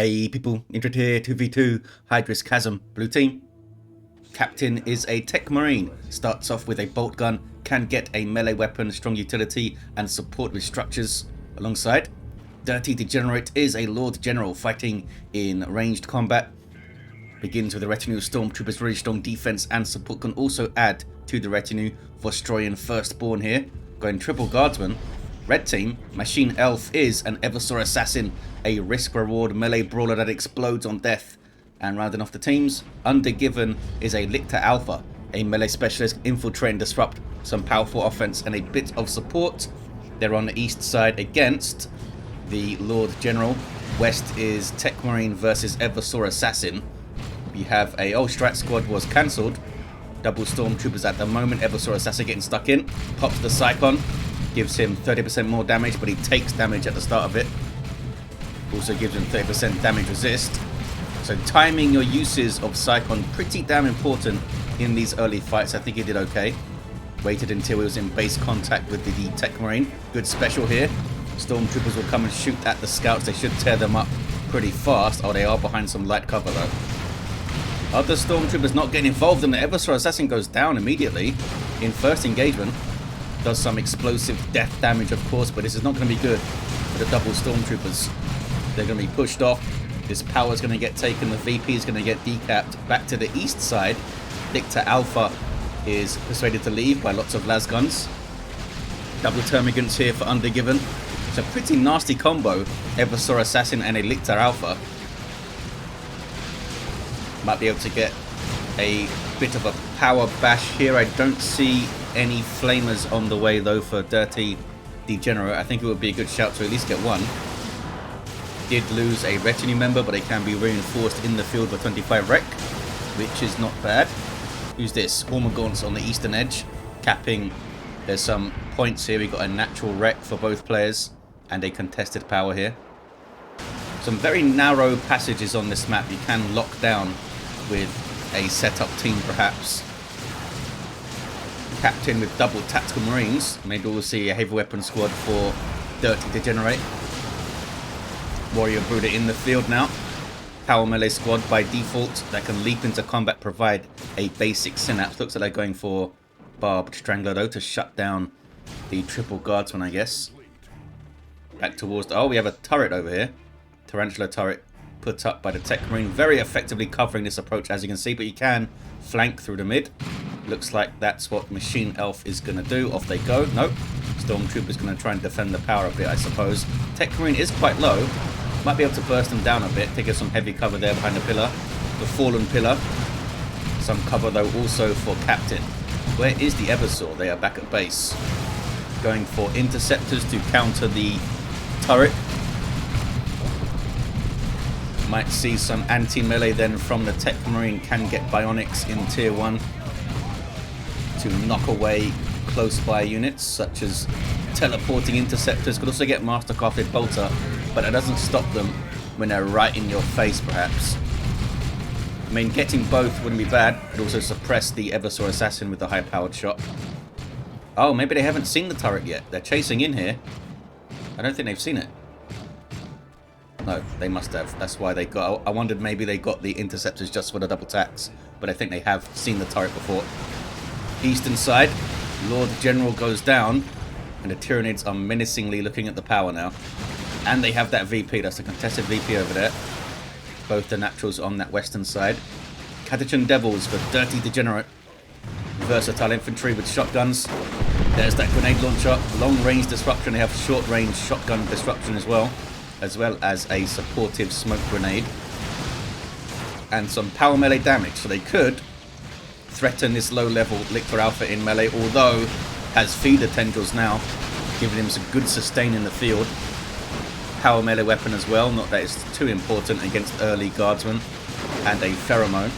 Hey people, Intro here, 2v2, Hydra's Chasm, blue team. Captain is a Techmarine, starts off with a bolt gun, can get a melee weapon, strong utility and support with structures alongside. Dirty Degenerate is a Lord General fighting in ranged combat. Begins with a retinue of Stormtroopers, really strong defense and support, can also add to the retinue. Vostroyan Firstborn here, going triple guardsman. Red team, Machine Elf is an Eversor assassin, a risk-reward melee brawler that explodes on death. And rounding off the teams, Undergiven is a Lictor Alpha, a melee specialist, infiltrate and disrupt, some powerful offense and a bit of support. They're on the east side against the Lord General. West is Techmarine versus Eversor assassin. You have a Strat squad was cancelled. Double Stormtroopers at the moment. Eversor assassin getting stuck in. Pops the Psychon. Gives him 30% more damage, but he takes damage at the start of it. Also gives him 30% damage resist. So timing your uses of Psychon pretty damn important in these early fights. I think he did okay. Waited until he was in base contact with the Techmarine. Good special here. Stormtroopers will come and shoot at the scouts. They should tear them up pretty fast. Oh, they are behind some light cover though. Other Stormtroopers not getting involved, and the Eversor assassin goes down immediately in first engagement. Does some explosive death damage, of course, but this is not going to be good for the double Stormtroopers. They're going to be pushed off. This power is going to get taken. The VP is going to get decapped. Back to the east side, Lictor Alpha is persuaded to leave by lots of lasguns. Double termagants here for Undergiven. It's a pretty nasty combo, Eversor assassin and a Lictor Alpha. Might be able to get a bit of a power bash here. I don't see any flamers on the way though for Dirty Degenerate. I think it would be a good shout to at least get one. Did lose a retinue member, but they can be reinforced in the field for 25 wreck, which is not bad. Who's this? Hormagaunts on the eastern edge, capping. There's some points here. We've got a natural wreck for both players and a contested power here. Some very narrow passages on this map. You can lock down with a setup team perhaps. Captain with double tactical marines. Maybe we'll see a heavy weapon squad for Dirty Degenerate. Warrior Brooder in the field now. Power melee squad by default that can leap into combat, provide a basic synapse. Looks like they're going for Barbed Strangler though to shut down the triple guardsman, I guess. Back towards the... Oh, we have a turret over here. Tarantula turret put up by the Techmarine, very effectively covering this approach as you can see, but you can flank through the mid. Looks like that's what Machine Elf is going to do. Off they go. Nope. Stormtrooper's going to try and defend the power a bit, I suppose. Techmarine is quite low. Might be able to burst them down a bit. Take some heavy cover there behind the pillar. The fallen pillar. Some cover though also for Captain. Where is the Eversor? They are back at base. Going for interceptors to counter the turret. Might see some anti-melee then from the Techmarine. Can get bionics in tier 1 to knock away close by units such as teleporting interceptors. Could also get mastercrafted bolter, but that doesn't stop them when they're right in your face perhaps. I mean, getting both wouldn't be bad. Could also suppress the Eversor assassin with the high powered shot. Oh, maybe they haven't seen the turret yet. They're chasing in here. I don't think they've seen it. No, they must have. That's why they got... I wondered maybe they got the interceptors just for the double tax, but I think they have seen the turret before. Eastern side, Lord General goes down, and the Tyranids are menacingly looking at the power now. And they have that VP. That's a contested VP over there. Both the naturals on that western side. Catachan Devils for Dirty Degenerate. Versatile infantry with shotguns. There's that grenade launcher. Long range disruption. They have short range shotgun disruption as well as a supportive smoke grenade. And some power melee damage. So they could threaten this low level Lictor Alpha in melee, although has feeder tendrils now, giving him some good sustain in the field. Power melee weapon as well, not that it's too important against early guardsmen. And a pheromone.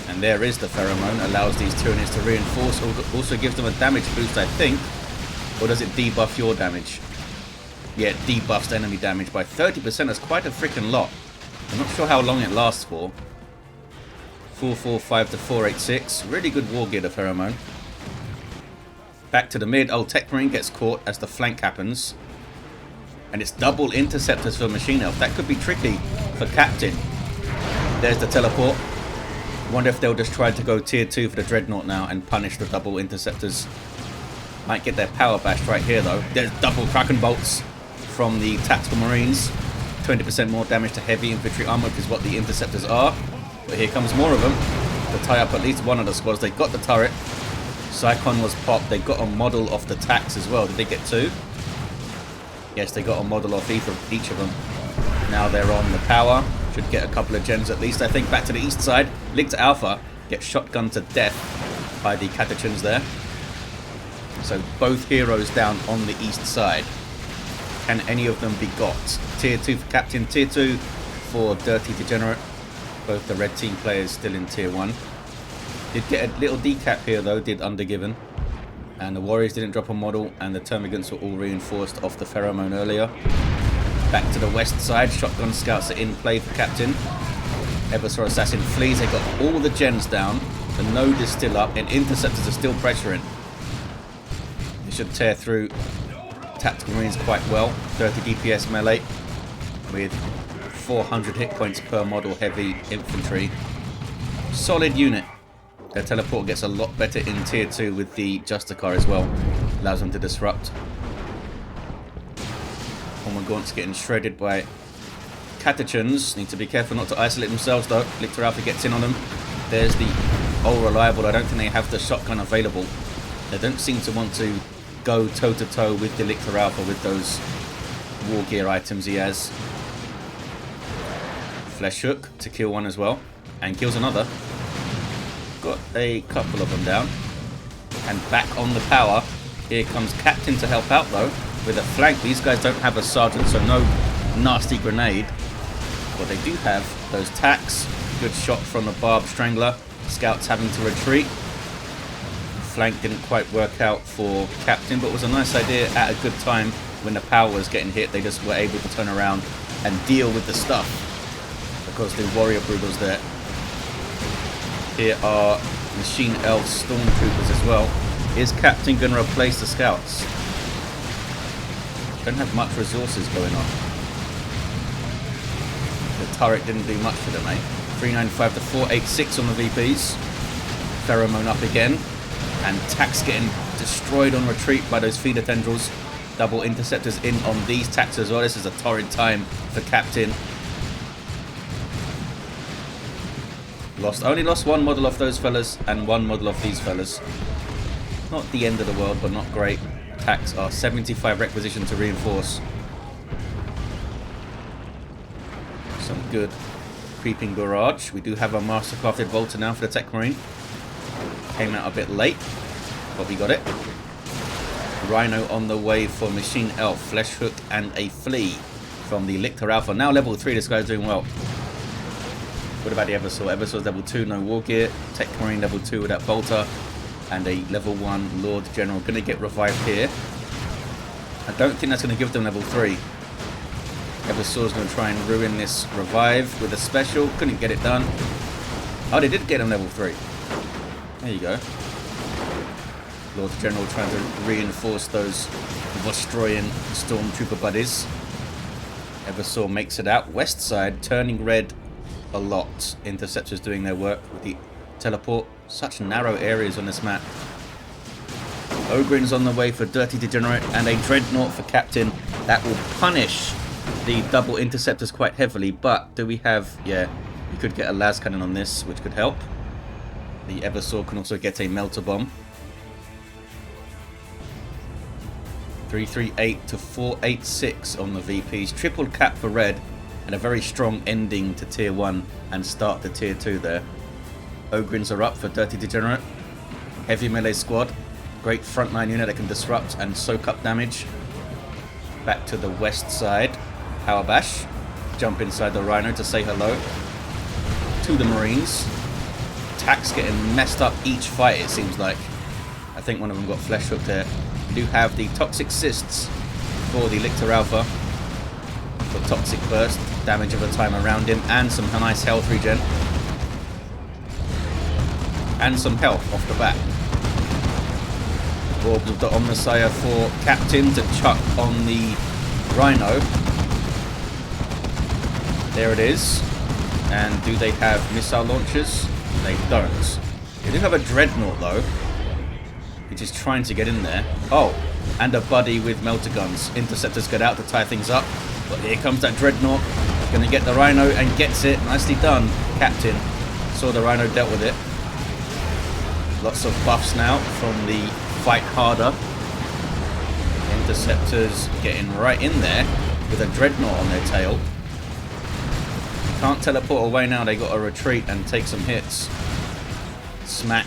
And there is the pheromone, allows these Tyranids to reinforce, also gives them a damage boost I think. Or does it debuff your damage? Yeah, it debuffs enemy damage by 30%, that's quite a freaking lot. I'm not sure how long it lasts for. 445 to 486, really good war gear, the pheromone. Back to the mid, Techmarine gets caught as the flank happens. And it's double interceptors for Machine Elf. That could be tricky for Captain. There's the teleport. Wonder if they'll just try to go tier 2 for the Dreadnought now and punish the double interceptors. Might get their power bashed right here though. There's double Kraken bolts from the Tactical Marines. 20% more damage to heavy infantry armor, which is what the interceptors are. But here comes more of them to tie up at least one of the squads. They got the turret. Psychon was popped. They got a model of the tax as well. Did they get 2? Yes, they got a model off each of them. Now they're on the power. Should get a couple of gens at least, I think. Back to the east side. Lictor Alpha gets shotgunned to death by the Catechins there. So both heroes down on the east side. Can any of them be got? Tier 2 for Captain, Tier 2 for Dirty Degenerate. Both the red team players still in Tier 1. Did get a little decap here though, did Undergiven. And the Warriors didn't drop a model, and the Termagants were all reinforced off the Pheromone earlier. Back to the west side, shotgun scouts are in play for Captain. Eversor Assassin flees, they got all the gens down. The node is still up, and interceptors are still pressuring. They should tear through Tactical Marines quite well. 30 DPS melee with 400 hit points per model heavy infantry. Solid unit. Their teleport gets a lot better in tier 2 with the Justicar as well. Allows them to disrupt. Gaunt's getting shredded by Catechins. Need to be careful not to isolate themselves though. Lictor Alpha gets in on them. There's the All Reliable. I don't think they have the shotgun available. They don't seem to want to go toe to toe with the Lictor Alpha with those war gear items he has. Flesh Hook to kill one as well. And kills another. Got a couple of them down. And back on the power. Here comes Captain to help out though. With a flank. These guys don't have a sergeant, so no nasty grenade. But they do have those tacks. Good shot from the Barb Strangler. Scouts having to retreat. Flank didn't quite work out for Captain, but was a nice idea at a good time when the power was getting hit. They just were able to turn around and deal with the stuff because the Warrior Brood was there. Here are Machine Elf Stormtroopers as well. Is Captain going to replace the Scouts? Don't have much resources going on. The turret didn't do much for them, eh? 395 to 486 on the VPs. Pheromone up again. And Tax getting destroyed on retreat by those feeder tendrils. Double interceptors in on these Tax as well. This is a torrid time for Captain. Only lost one model of those fellas and one model of these fellas. Not the end of the world, but not great. Attacks are 75 requisition to reinforce. Some good creeping barrage. We do have a mastercrafted bolter now for the Techmarine. Came out a bit late, but we got it. Rhino on the way for Machine Elf, Flesh Hook, and a Flea from the Lictor Alpha. Now level 3, this guy's doing well. What about the Eversor? Eversor's level 2, no war gear. Techmarine level 2 with that bolter. And a level 1 Lord General. Going to get revived here. I don't think that's going to give them level 3. Eversor's going to try and ruin this revive with a special. Couldn't get it done. Oh, they did get him level 3. There you go. Lord General trying to reinforce those Vostroyan Stormtrooper buddies. Eversor makes it out. West side turning red a lot. Interceptors doing their work with the teleport. Such narrow areas on this map. Ogrin's on the way for Dirty Degenerate and a Dreadnought for Captain. That will punish the double interceptors quite heavily, but do we have... yeah, we could get a las cannon on this, which could help. The Eversor can also get a melter bomb. 338 to 486 on the VPs. Triple cap for red and a very strong ending to tier 1 and start to tier 2 there. Ogryns are up for Dirty Degenerate. Heavy melee squad. Great frontline unit that can disrupt and soak up damage. Back to the west side. Power bash. Jump inside the Rhino to say hello to the Marines. Tax getting messed up each fight, it seems like. I think one of them got flesh hooked there. We do have the Toxic Cysts for the Lictor Alpha. For Toxic Burst. Damage of a time around him. And some nice health regen. And some health off the bat. Orbs of the Omnissiah for Captain to chuck on the Rhino. There it is. And do they have missile launchers? They don't. They do have a Dreadnought though, which is trying to get in there. Oh, and a buddy with melter guns. Interceptors get out to tie things up. But here comes that Dreadnought. Gonna get the Rhino and gets it. Nicely done, Captain. Saw the Rhino, dealt with it. Lots of buffs now from the fight harder. Interceptors getting right in there with a Dreadnought on their tail. Can't teleport away now, they got to retreat and take some hits. Smack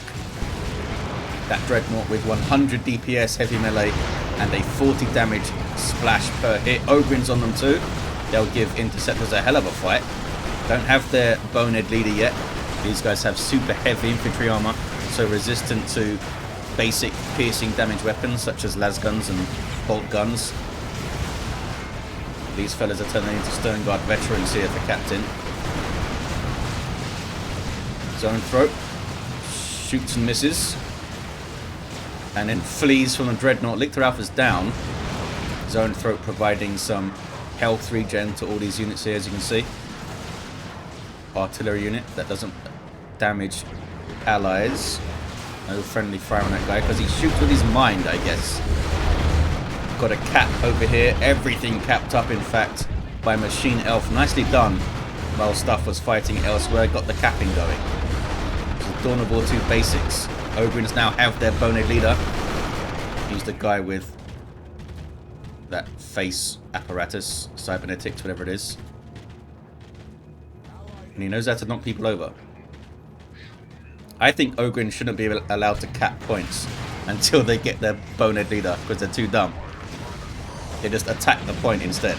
that Dreadnought with 100 DPS heavy melee and a 40 damage splash per hit. Ogrin's on them too. They'll give Interceptors a hell of a fight. Don't have their Bonehead leader yet. These guys have super heavy infantry armor, so resistant to basic piercing damage weapons such as las guns and bolt guns. These fellas are turning into Stone Guard veterans here for Captain. Zone throat. Shoots and misses. And then flees from the Dreadnought. Lictor Alpha's down. Zone throat providing some health regen to all these units here, as you can see. Artillery unit that doesn't damage allies. No friendly fire on that guy because he shoots with his mind, I guess. Got a cap over here. Everything capped up, in fact, by Machine Elf. Nicely done. While stuff was fighting elsewhere, got the capping going. Dawn of War 2 basics. Ogrins now have their Bonehead leader. He's the guy with that face apparatus, cybernetics, whatever it is. And he knows how to knock people over. I think Ogrin shouldn't be allowed to cap points until they get their Bonehead leader, because they're too dumb. They just attack the point instead.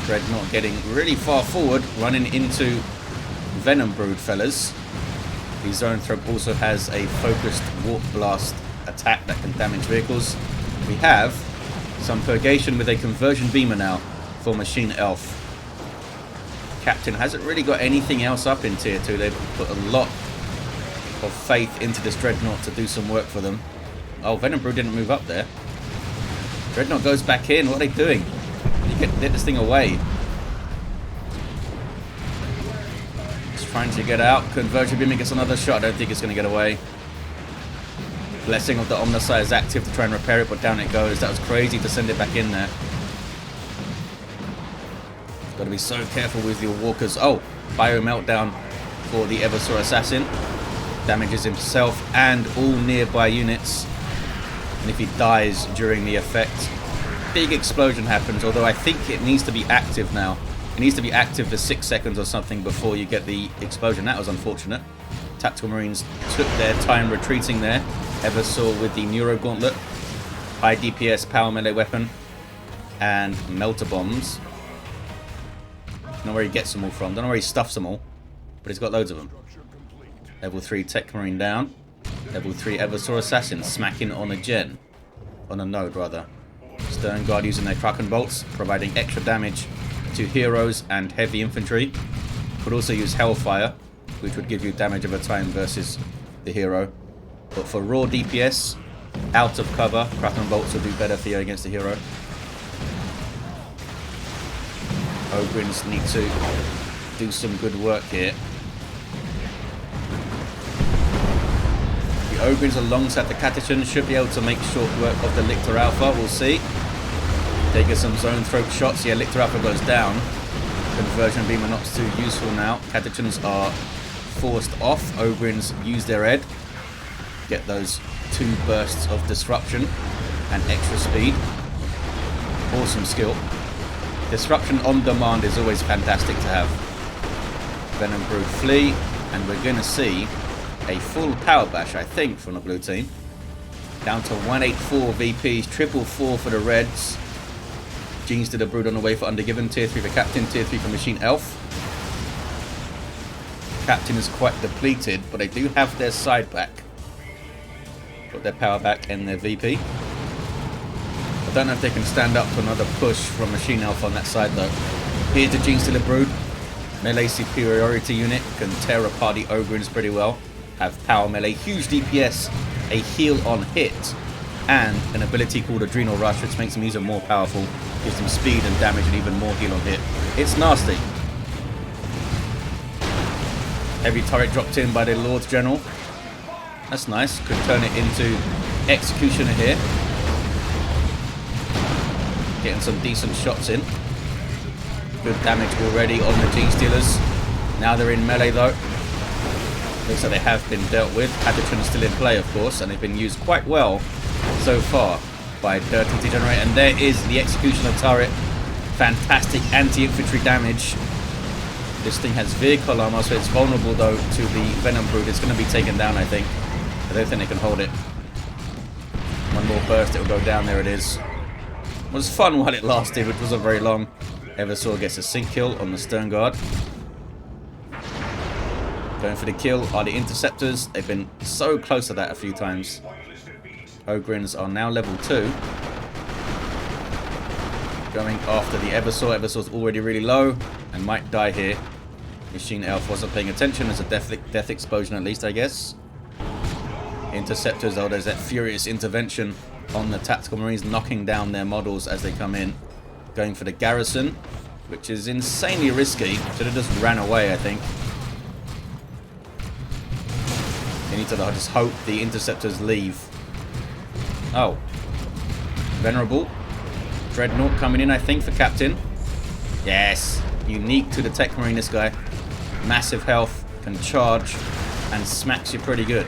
Dreadnought getting really far forward, running into Venom Brood fellas. The Zone Throat also has a focused Warp Blast attack that can damage vehicles. We have some Purgation with a Conversion Beamer now for Machine Elf. Captain hasn't really got anything else up in Tier 2. They've put a lot of faith into this Dreadnought to do some work for them. Oh, Venom Brood didn't move up there. Dreadnought goes back in. What are they doing? You get this thing away. It's trying to get out. Conversion Beamer gets another shot. I don't think it's going to get away. Blessing of the Omnicide is active to try and repair it, but down it goes. That was crazy to send it back in there. Got to be so careful with your walkers. Oh, Bio Meltdown for the Eversor Assassin. Damages himself and all nearby units. And if he dies during the effect, big explosion happens, although I think it needs to be active now. It needs to be active for 6 seconds or something before you get the explosion. That was unfortunate. Tactical Marines took their time retreating there. Eversor with the Neuro Gauntlet. High DPS power melee weapon. And melter bombs. Don't know where he gets them all from. Don't know where he stuffs them all. But he's got loads of them. Level 3 Techmarine down. Level 3 Eversor Assassin smacking on a gen. On a node, rather. Stern Guard using their Kraken Bolts, providing extra damage to heroes and heavy infantry. Could also use Hellfire, which would give you damage over time versus the hero. But for raw DPS, out of cover, Kraken Bolts will do better for you against the hero. Ogrins need to do some good work here. The Ogrins alongside the Catechins should be able to make short work of the Lictor Alpha. We'll see. They get some Zone Throat shots. Yeah, Lictor Alpha goes down. Conversion Beamer not too useful now. Catechins are forced off. Ogrins use their head. Get those 2 bursts of disruption and extra speed. Awesome skill. Disruption on demand is always fantastic to have. Venom Brood flee, and we're going to see a full power bash, I think, from the blue team. Down to 184 VPs, 444 for the Reds. Genes to the Brood on the way for Undergiven, Tier 3 for Captain, Tier 3 for Machine Elf. Captain is quite depleted, but they do have their side back. Got their power back and their VP. I don't know if they can stand up to another push from Machine Elf on that side though. Here's the Genes to the Brood. Melee superiority unit, can tear apart the Ogrins pretty well. Have power melee, huge DPS, a heal on hit, and an ability called Adrenal Rush, which makes them even more powerful, gives them speed and damage and even more heal on hit. It's nasty. Heavy turret dropped in by the Lord General. That's nice. Could turn it into Executioner here. Getting some decent shots in. Good damage already on the G-Stealers. Now they're in melee though. Looks like they have been dealt with. Adderton's still in play, of course, and they've been used quite well so far by Dirty Degenerate. And there is the Executioner turret. Fantastic anti-infantry damage. This thing has vehicle armor, so it's vulnerable though to the Venom Brood. It's going to be taken down, I think. I don't think they can hold it. One more burst, it will go down. There it is. It was fun while it lasted, which wasn't very long. Eversor gets a sync kill on the Stern Guard. Going for the kill are the Interceptors. They've been so close to that a few times. Ogryns are now level 2. Going after the Eversor. Eversor's already really low and might die here. Machine Elf wasn't paying attention. There's a death explosion at least, I guess. Interceptors, oh, there's that furious intervention on the Tactical Marines, knocking down their models as they come in. Going for the Garrison, which is insanely risky. Should have just ran away, I think. They need to just hope the Interceptors leave. Oh. Venerable. Dreadnought coming in, I think, for Captain. Yes. Unique to the Techmarine, this guy. Massive health, can charge, and smacks you pretty good.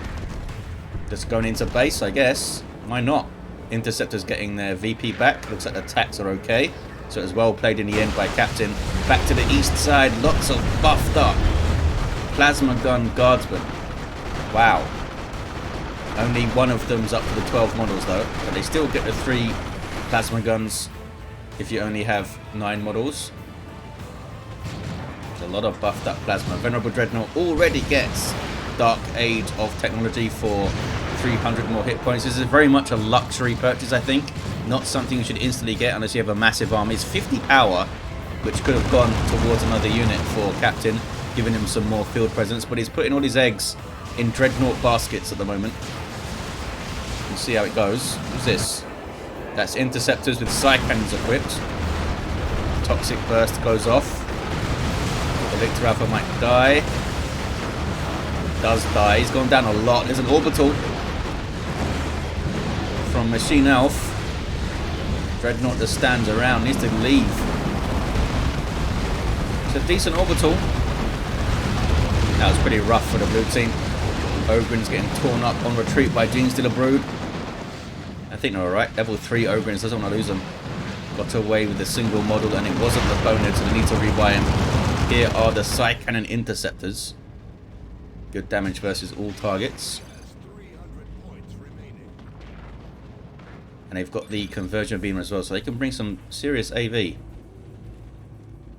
Just going into base, I guess. Why not? Interceptors getting their VP back. Looks like the attacks are okay. So it was well played in the end by Captain. Back to the east side. Lots of buffed up Plasma Gun Guardsmen. Wow. Only one of them's up to the 12 models though. But they still get the 3 Plasma Guns if you only have 9 models. There's a lot of buffed up Plasma. Venerable Dreadnought already gets Dark Age of Technology for 300 more hit points. This is very much a luxury purchase, I think. Not something you should instantly get unless you have a massive army. It's 50 power, which could have gone towards another unit for Captain, giving him some more field presence. But he's putting all his eggs in Dreadnought baskets at the moment. We'll see how it goes. What's this? That's Interceptors with Psy Cannons equipped. Toxic Burst goes off. The Lictor Alpha might die. Does die. He's gone down a lot. There's an orbital from Machine Elf. Dreadnought just stands around. Needs to leave. It's a decent orbital. That was pretty rough for the blue team. Ogryns getting torn up on retreat by Genestealer Brood. I think they're alright. Level 3 Ogryns, doesn't want to lose them. Got away with a single model and it wasn't the bonehead, so they need to rebuy him. Here are the Psy Cannon Interceptors. Good damage versus all targets. And they've got the Conversion Beam as well, so they can bring some serious AV.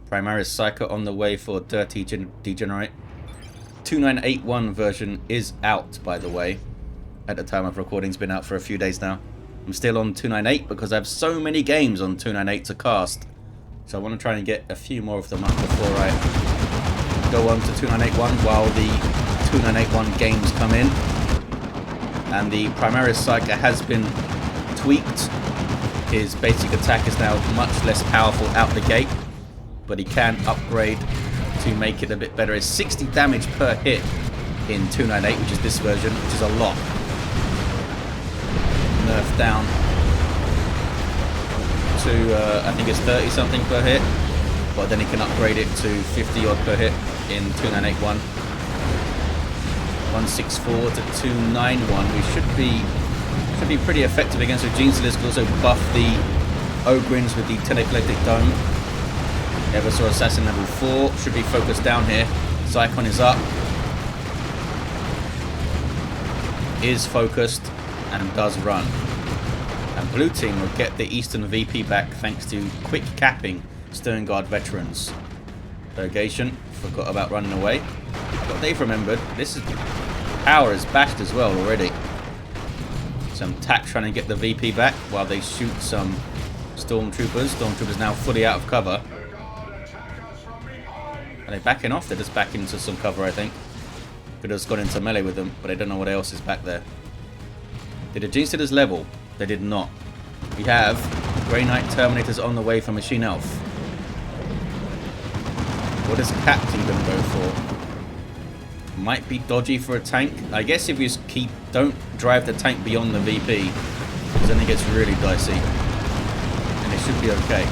Primaris Psyker on the way for Dirty Degenerate. 2981 version is out, by the way. At the time of recording, it's been out for a few days now. I'm still on 298 because I have so many games on 298 to cast. So I want to try and get a few more of them up before I go on to 2981 while the 2981 games come in. And the Primaris Psyker has been tweaked. His basic attack is now much less powerful out the gate, but he can upgrade to make it a bit better. It's 60 damage per hit in 298, which is this version, which is a lot. Nerf down to I think it's 30 something per hit, but then he can upgrade it to 50 odd per hit in 2981. 164 to 291. We should be pretty effective against the Genestealers. Could also buff the Ogryns with the Teleclectic Dome. Eversor Assassin level 4 should be focused down here. Zycon is up, is focused, and does run. And blue team will get the Eastern VP back thanks to quick capping Stern Guard veterans. Purgation forgot about running away, but they've remembered. This is power is bashed as well already. Some tack trying to get the VP back while they shoot some Stormtroopers. Stormtroopers now fully out of cover. Are they backing off? They're just backing into some cover, I think. Could have just gone into melee with them, but I don't know what else is back there. Did the Genestealers level? They did not. We have Grey Knight Terminators on the way for Machine Elf. What is Captain going to go for? Might be dodgy for a tank. I guess if you just don't drive the tank beyond the VP, because then it gets really dicey. And it should be okay.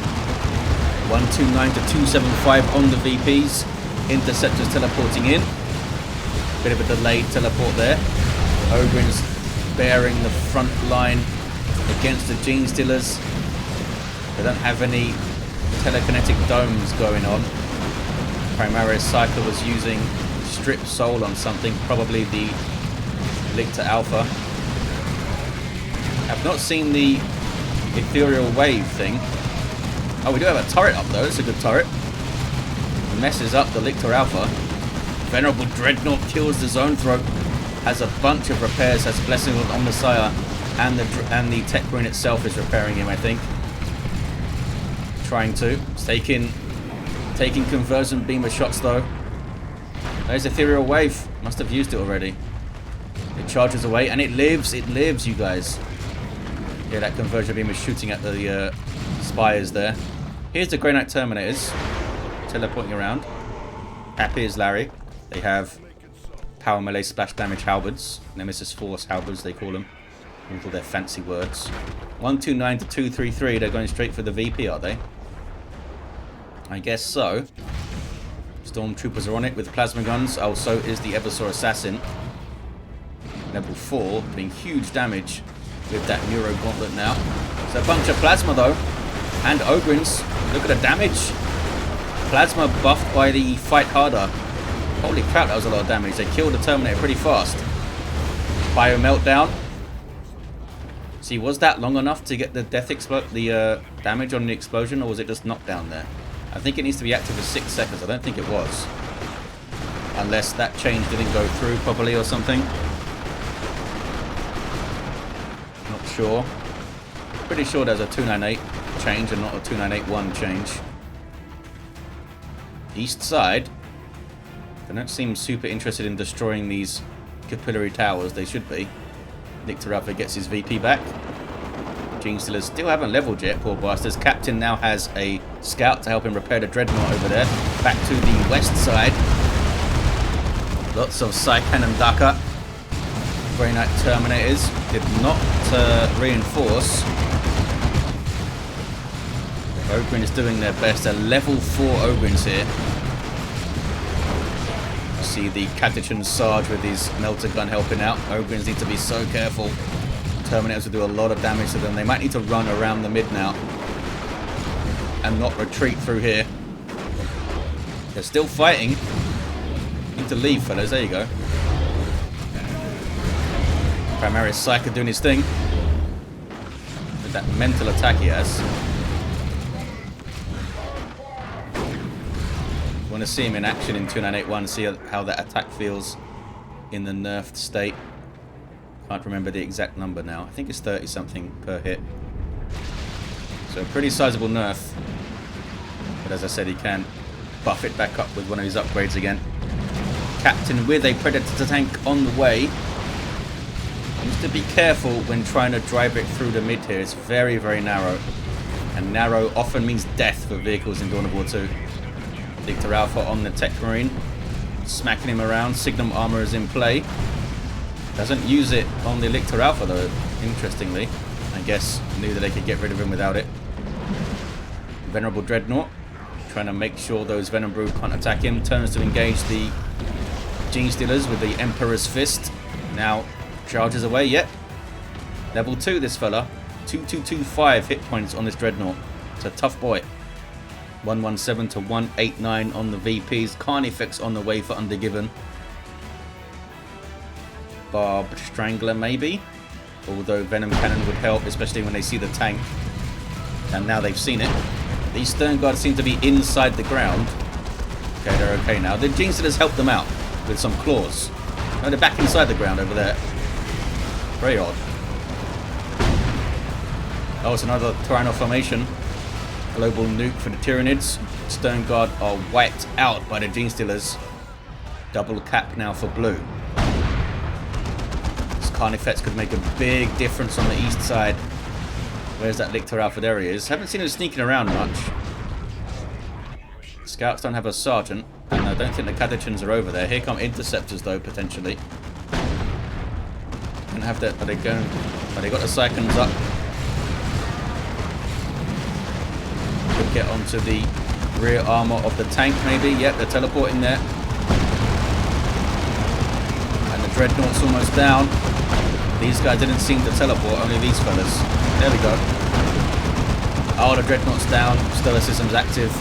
129 to 275 on the VPs. Interceptors teleporting in. Bit of a delayed teleport there. Ogren's bearing the front line against the Gene Stealers. They don't have any telekinetic domes going on. Primaris Cycler was using Strip Soul on something, probably the Lictor Alpha. I've not seen the Ethereal Wave thing. Oh, we do have a turret up though. It's a good turret. It messes up the Lictor Alpha. Venerable Dreadnought kills the Zone Throat. Has a bunch of repairs. Has Blessing on Messiah, and the Techmarine itself is repairing him, I think. Trying to. It's taking conversion beamer shots though. There's Ethereal Wave. Must have used it already. It charges away and it lives. It lives, you guys. Yeah, that conversion beam is shooting at the spires there. Here's the Grey Knight Terminators teleporting around. Happy as Larry. They have power melee splash damage halberds. Nemesis Force halberds, they call them. With all their fancy words. 129 to 233. They're going straight for the VP, are they? I guess so. Stormtroopers are on it with plasma guns. Oh, so is the Eversor Assassin. Level 4, doing huge damage with that Neuro Gauntlet now. It's a bunch of plasma though. And Ogrins. Look at the damage. Plasma buffed by the Fight Harder. Holy crap, that was a lot of damage. They killed the Terminator pretty fast. Bio Meltdown. See, was that long enough to get the damage on the explosion, or was it just knockdown there? I think it needs to be active for 6 seconds. I don't think it was. Unless that change didn't go through properly or something. Not sure. Pretty sure there's a 298 change and not a 2981 change. East side. They don't seem super interested in destroying these capillary towers. They should be. Lictor Alpha gets his VP back. Gene Stealers still haven't leveled yet, poor bastards. Captain now has a scout to help him repair the Dreadnought over there. Back to the west side. Lots of Psycan and Daka. Grey Knight Terminators did not reinforce. Ogren is doing their best. A level 4 Ogrins here. See the Catechan Sarge with his melter gun helping out. Ogrins need to be so careful. Terminators will do a lot of damage to them. They might need to run around the mid now and not retreat through here. They're still fighting. Need to leave, fellas. There you go. Primaris Psyker doing his thing with that mental attack he has. Want to see him in action in 2981, see how that attack feels in the nerfed state. Can't remember the exact number now. I think it's 30 something per hit. So a pretty sizable nerf. But as I said, he can buff it back up with one of his upgrades again. Captain with a Predator tank on the way. Needs to be careful when trying to drive it through the mid here. It's very, very narrow. And narrow often means death for vehicles in Dawn of War 2. Lictor Alpha on the Techmarine, smacking him around. Signum armor is in play. Doesn't use it on the Lictor Alpha though, interestingly. I guess knew that they could get rid of him without it. Venerable Dreadnought, trying to make sure those Venom Brood can't attack him. Turns to engage the Gene Stealers with the Emperor's Fist. Now charges away, yet. Level 2 this fella. 2225 hit points on this Dreadnought. It's a tough boy. 117 to 189 on the VPs. Carnifex on the way for Undergiven. Barbed Strangler maybe. Although Venom Cannon would help, especially when they see the tank. And now they've seen it. These Stern Guards seem to be inside the ground. Okay, they're okay now. The Gene Stealers helped them out with some claws. No, they're back inside the ground over there. Very odd. Oh, it's another Tyranno formation. Global nuke for the Tyranids. Stern Guard are wiped out by the Gene Stealers. Double cap now for blue. Carnifex could make a big difference on the east side. Where's that Lictor Alpha? There he is. Haven't seen him sneaking around much. Scouts don't have a sergeant, and I don't think the Catechins are over there. Here come interceptors, though, potentially. Don't have that. Are they going? Are they got the Cyclones up? Could get onto the rear armor of the tank, maybe. Yep, they're teleporting there. And the Dreadnought's almost down. These guys didn't seem to teleport, only these fellas. There we go. Oh, the Dreadnought's down. Stellar system's active.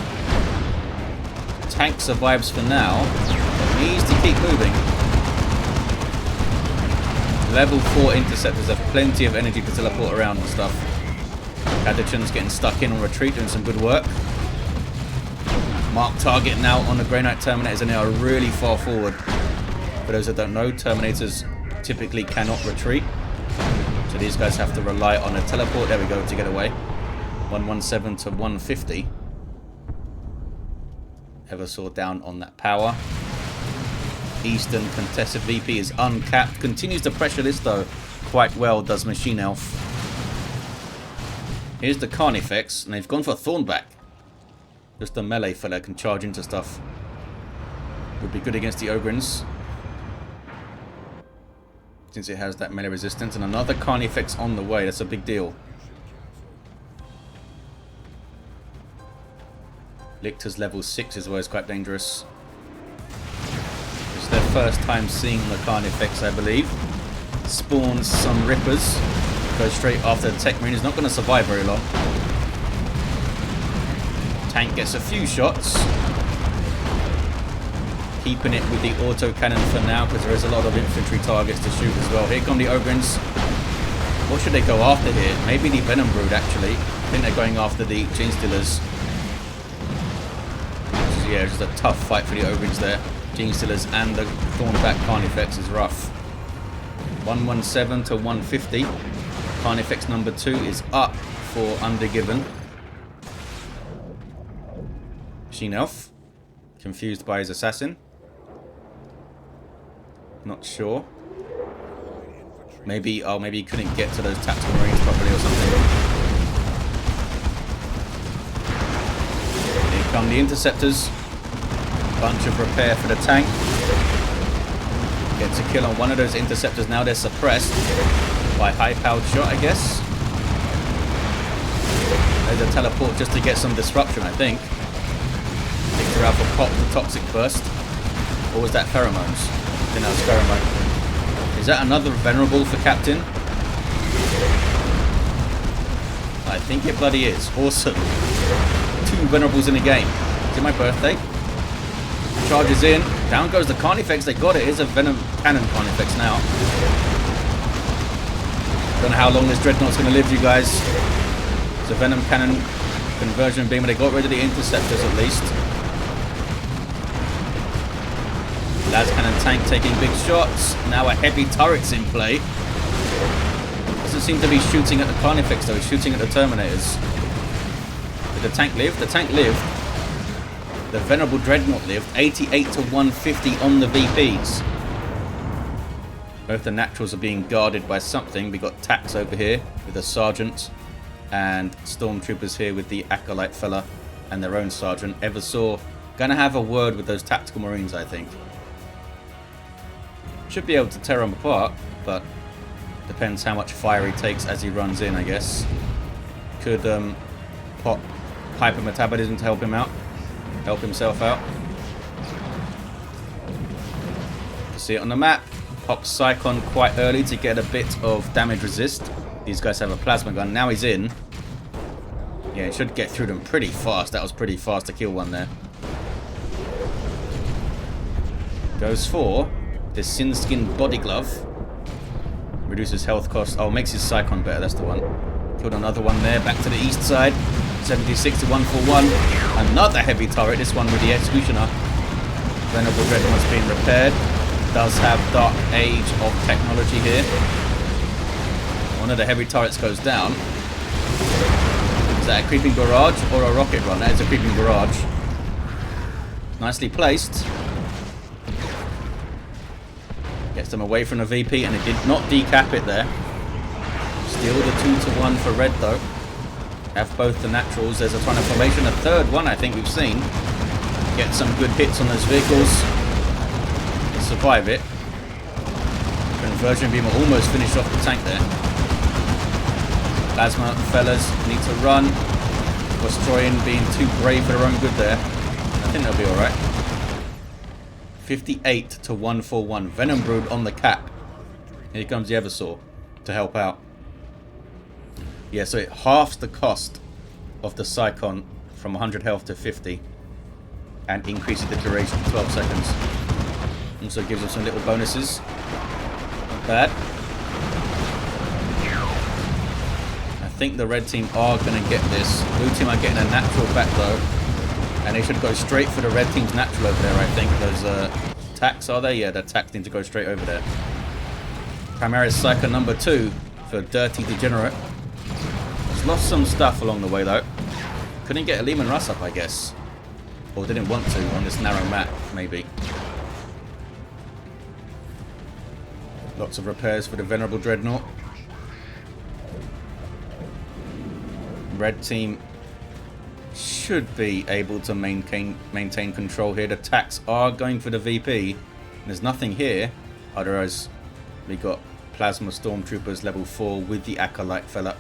Tank survives for now. Needs to keep moving. Level 4 interceptors have plenty of energy to teleport around and stuff. Catechin's getting stuck in on retreat, doing some good work. Mark target now on the Grey Knight Terminators, and they are really far forward. For those that don't know, Terminators typically cannot retreat. So these guys have to rely on a teleport. There we go, to get away. 117 to 150. Eversor down on that power. Eastern contested VP is uncapped. Continues to pressure this though quite well, does Machine Elf. Here's the Carnifex, and they've gone for Thornback. Just a melee fella can charge into stuff. Would be good against the Ogrins, since it has that melee resistance. And another Carnifex on the way. That's a big deal. Lictor's level 6 is always quite dangerous. It's their first time seeing the Carnifex, I believe. Spawns some Rippers. Goes straight after the Techmarine. Is not going to survive very long. Tank gets a few shots. Keeping it with the autocannon for now, because there is a lot of infantry targets to shoot as well. Here come the Ogrins. What should they go after here? Maybe the Venom Brood, actually. I think they're going after the Genestealers. Yeah, it's just a tough fight for the Ogrins there. Genestealers and the Thornback Carnifex is rough. 117 to 150. Carnifex number 2 is up for Undergiven. Machine Elf. Confused by his assassin. Not sure. Maybe, oh, maybe he couldn't get to those tactical marines properly or something. Here come the interceptors. Bunch of repair for the tank. Gets a kill on one of those interceptors. Now they're suppressed by high-powered shot, I guess. There's a teleport just to get some disruption, I think. Lictor Alpha popped the toxic burst. Or was that pheromones? I think that was pheromone. Is that another venerable for Captain? I think it bloody is. Awesome. 2 venerables in a game. Is it my birthday? Charges in. Down goes the Carnifex. They got it. It's a Venom Cannon Carnifex now. Don't know how long this Dreadnought's going to live, you guys. It's a Venom Cannon conversion beam, but they got rid of the interceptors at least. Las Cannon tank taking big shots. Now a heavy turret's in play. Doesn't seem to be shooting at the Carnifex though. He's shooting at the Terminators. Did the tank live? The tank lived. The Venerable Dreadnought lived. 88 to 150 on the VPs. Both the naturals are being guarded by something. We got Tax over here with a sergeant, and Stormtroopers here with the Acolyte fella and their own sergeant. Eversor gonna have a word with those tactical marines, I think. Should be able to tear them apart, but depends how much fire he takes as he runs in, I guess. Could pop hypermetabolism to help him out, help himself out. You see it on the map. Pop Psychon quite early to get a bit of damage resist. These guys have a plasma gun. Now he's in. Yeah, he should get through them pretty fast. That was pretty fast to kill one there. Goes for the Sin Skin Body Glove. Reduces health cost. Oh, makes his Psychon better. That's the one. Killed another one there. Back to the east side. 76 to 141. Another heavy turret. This one with the Executioner. Venerable Dreadnought's being repaired. Does have Dark Age of technology here. One of the heavy turrets goes down. Is that a creeping barrage or a rocket run? That is a creeping barrage. Gets them away from the VP, and it did not decap it there. Still the 2-1 for red though. Have both the naturals. There's a ton of formation. A third one I think we've seen. Get some good hits on those vehicles. Survive it. Conversion beam will almost finish off the tank there. Plasma fellas need to run. Destroying being too brave for their own good there. I think they'll be alright. 58 to 141. Venom Brood on the cap. Here comes the Eversor to help out. Yeah, so it halves the cost of the Psychon from 100 health to 50 and increases the duration to 12 seconds. Also gives them some little bonuses. Not bad. I think the red team are going to get this. Blue team are getting a natural back though. And they should go straight for the red team's natural over there, I think. Those attacks, are they? Yeah, the attacks need to go straight over there. Primaris Psycho number 2 for Dirty Degenerate. He's lost some stuff along the way though. Couldn't get a Lehman Russ up, I guess. Or didn't want to on this narrow map, maybe. Lots of repairs for the Venerable Dreadnought. Red team should be able to maintain control here. The attacks are going for the VP. There's nothing here. Otherwise, we got Plasma Stormtroopers level 4 with the Acolyte fella.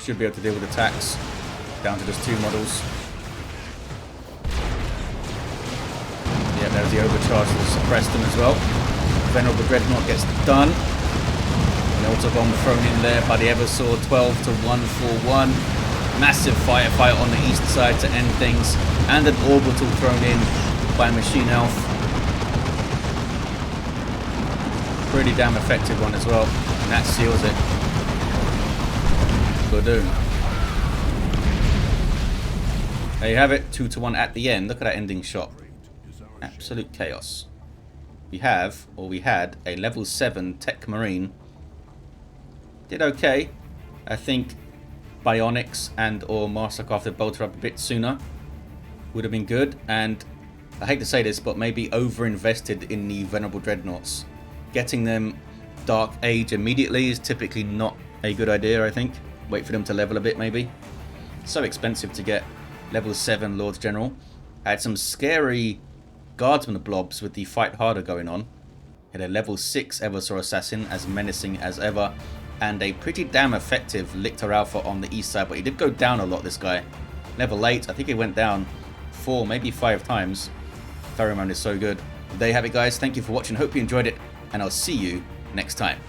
Should be able to deal with attacks. Down to just 2 models. Yeah, there's the overcharge that suppressed them as well. Venerable Dreadnought gets done. An Autobomb thrown in there by the Eversor, 12 to 141. Massive firefight on the east side to end things. And an Orbital thrown in by Machine Elf. Pretty damn effective one as well. And that seals it. Good. There you have it, 2-1 at the end. Look at that ending shot. Absolute chaos. We have, or we had, a level 7 Techmarine. Did okay. I think Bionics and or Mastercrafted bolted up a bit sooner would have been good. And I hate to say this, but maybe over-invested in the Venerable Dreadnoughts. Getting them Dark Age immediately is typically not a good idea, I think. Wait for them to level a bit, maybe. So expensive to get level 7 Lords General. I had some scary Guardsman blobs with the Fight Harder going on. Had a level 6 Eversor Assassin, as menacing as ever. And a pretty damn effective Lictor Alpha on the east side. But he did go down a lot, this guy. Level 8, I think he went down 4, maybe 5 times. Pheromone is so good. There you have it, guys. Thank you for watching. Hope you enjoyed it. And I'll see you next time.